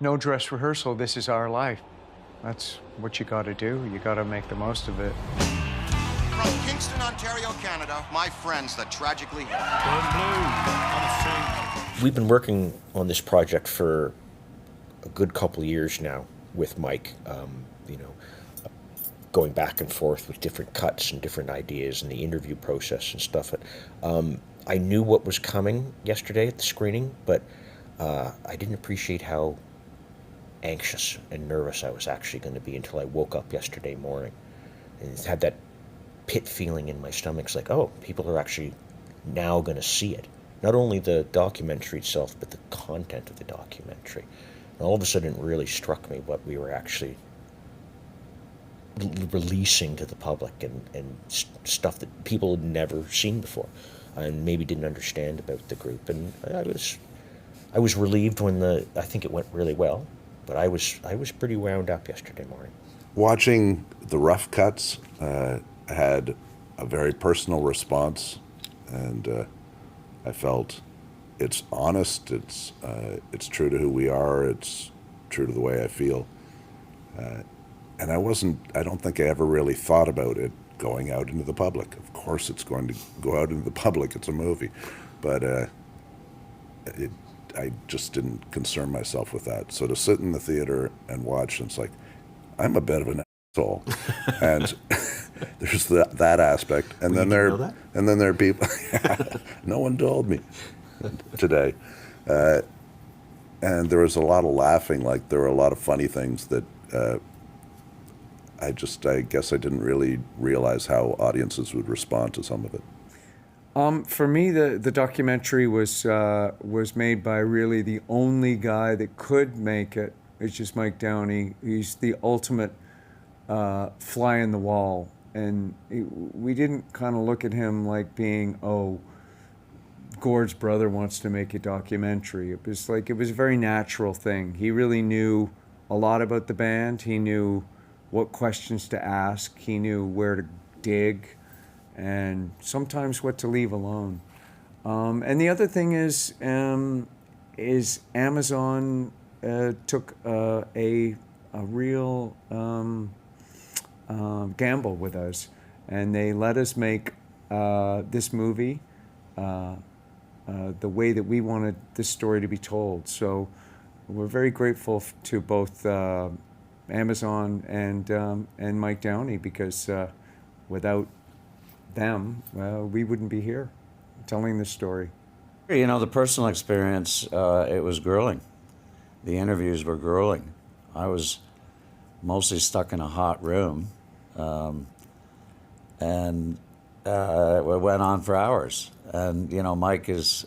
No dress rehearsal, this is our life. That's what you gotta do. You gotta make the most of it. From Kingston, Ontario, Canada, my friends, the Tragically. We've been working on this project for a good couple of years now with Mike, you know, going back and forth with different cuts and different ideas and the interview process and stuff. I knew what was coming yesterday at the screening, but I didn't appreciate how anxious and nervous I was actually going to be until I woke up yesterday morning and had that pit feeling in my stomach. It's like, oh, people are actually now going to see it. Not only the documentary itself, but the content of the documentary. And all of a sudden, it really struck me what we were actually releasing to the public and stuff that people had never seen before and maybe didn't understand about the group. And I was relieved when I think it went really well, but I was pretty wound up yesterday morning. Watching the rough cuts, had a very personal response, and I felt it's honest, it's true to who we are, it's true to the way I feel. And I don't think I ever really thought about it going out into the public. Of course it's going to go out into the public, it's a movie. But I just didn't concern myself with that. So to sit in the theater and watch, and it's like, I'm a bit of an asshole. And there's that aspect. And then there are people, no one told me today. And there was a lot of laughing, like there were a lot of funny things that I guess I didn't really realize how audiences would respond to some of it. For me, the documentary was made by really the only guy that could make it. It's just Mike Downey. He's the ultimate fly in the wall, and we didn't kind of look at him like being, oh, Gord's brother wants to make a documentary. It was like, it was a very natural thing. He really knew a lot about the band. He knew what questions to ask. He knew where to dig, and sometimes what to leave alone. And the other thing is Amazon took a real gamble with us, and they let us make this movie the way that we wanted this story to be told. So we're very grateful to both Amazon and Mike Downey, because without them, we wouldn't be here telling this story. You know, the personal experience, it was grueling. The interviews were grueling. I was mostly stuck in a hot room, and it went on for hours. And, you know, Mike is,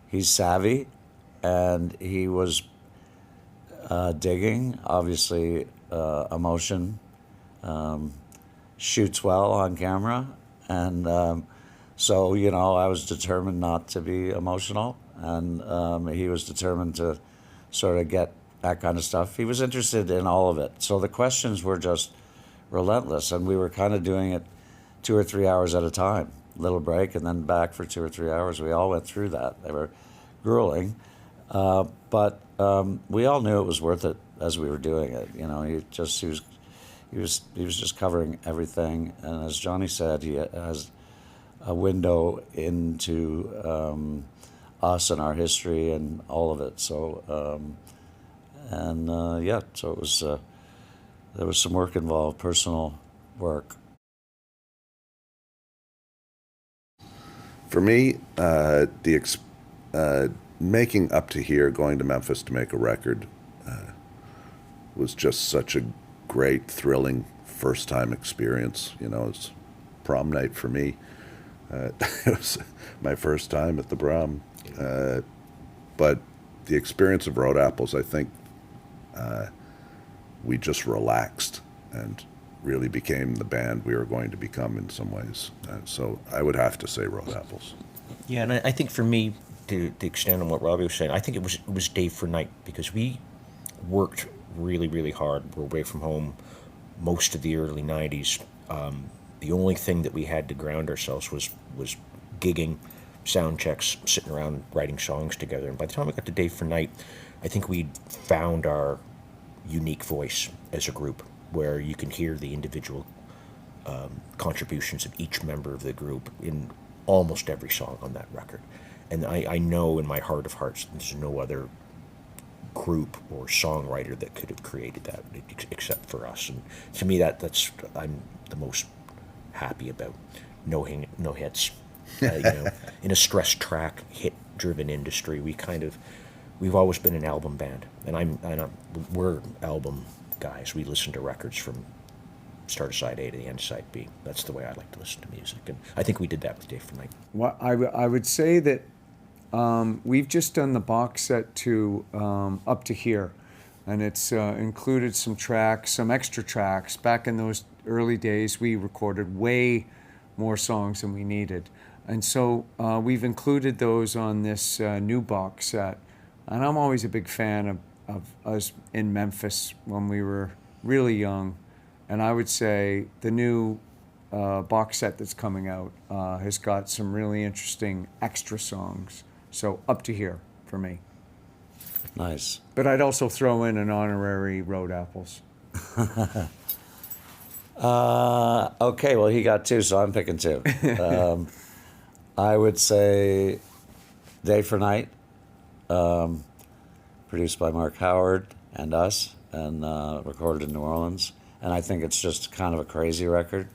he's savvy, and he was digging, obviously, emotion, shoots well on camera. And so, you know, I was determined not to be emotional, and he was determined to sort of get that kind of stuff. He was interested in all of it. So the questions were just relentless, and we were kind of doing it 2 or 3 hours at a time. Little break and then back for 2 or 3 hours. We all went through that. They were grueling, but we all knew it was worth it as we were doing it. You know, he was just covering everything, and as Johnny said, he has a window into us and our history and all of it. So so it was. There was some work involved, personal work. For me, making Up to Here, going to Memphis to make a record, was just such a great, thrilling first-time experience. You know, it's prom night for me. It was my first time at the prom. But the experience of Road Apples, I think, we just relaxed and really became the band we were going to become in some ways. So I would have to say Road Apples. Yeah, and I think for me, to extend on what Robbie was saying, I think it was day for night, because we worked really, really hard. We're away from home most of the early 90s. The only thing that we had to ground ourselves was gigging, sound checks, sitting around writing songs together. And by the time we got to day for night, I think we found our unique voice as a group, where you can hear the individual contributions of each member of the group in almost every song on that record. And I know in my heart of hearts there's no other group or songwriter that could have created that except for us. And to me, that's I'm the most happy about. No hits. In a stress track, hit driven industry, we've always been an album band, and we're album guys. We listen to records from start of side A to the end of side B. That's the way I like to listen to music, and I think we did that with Day for Night. Well, I would say that we've just done the box set to Up to Here, and it's included some extra tracks. Back in those early days, we recorded way more songs than we needed, and so we've included those on this new box set. And I'm always a big fan of us in Memphis when we were really young. And I would say the new box set that's coming out has got some really interesting extra songs. So Up to Here for me. Nice. But I'd also throw in an honorary Road Apples. Okay, well, he got two, so I'm picking two. I would say Day for Night, produced by Mark Howard and us, and recorded in New Orleans. And I think it's just kind of a crazy record.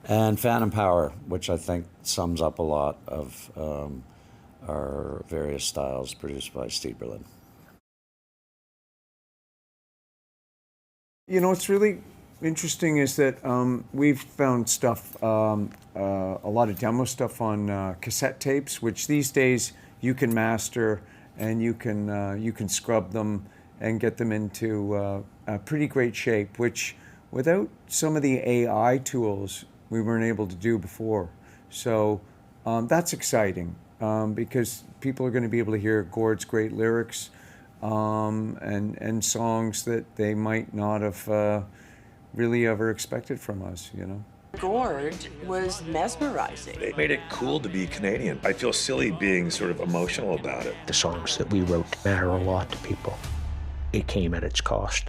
And Phantom Power, which I think sums up a lot of our various styles, produced by Steve Berlin. You know, what's really interesting is that we've found stuff, a lot of demo stuff on cassette tapes, which these days you can master, and you can scrub them and get them into a pretty great shape, which without some of the AI tools we weren't able to do before. So that's exciting because people are going to be able to hear Gord's great lyrics and songs that they might not have really ever expected from us, you know. Gord was mesmerizing. It made it cool to be Canadian. I feel silly being sort of emotional about it. The songs that we wrote matter a lot to people. It came at its cost.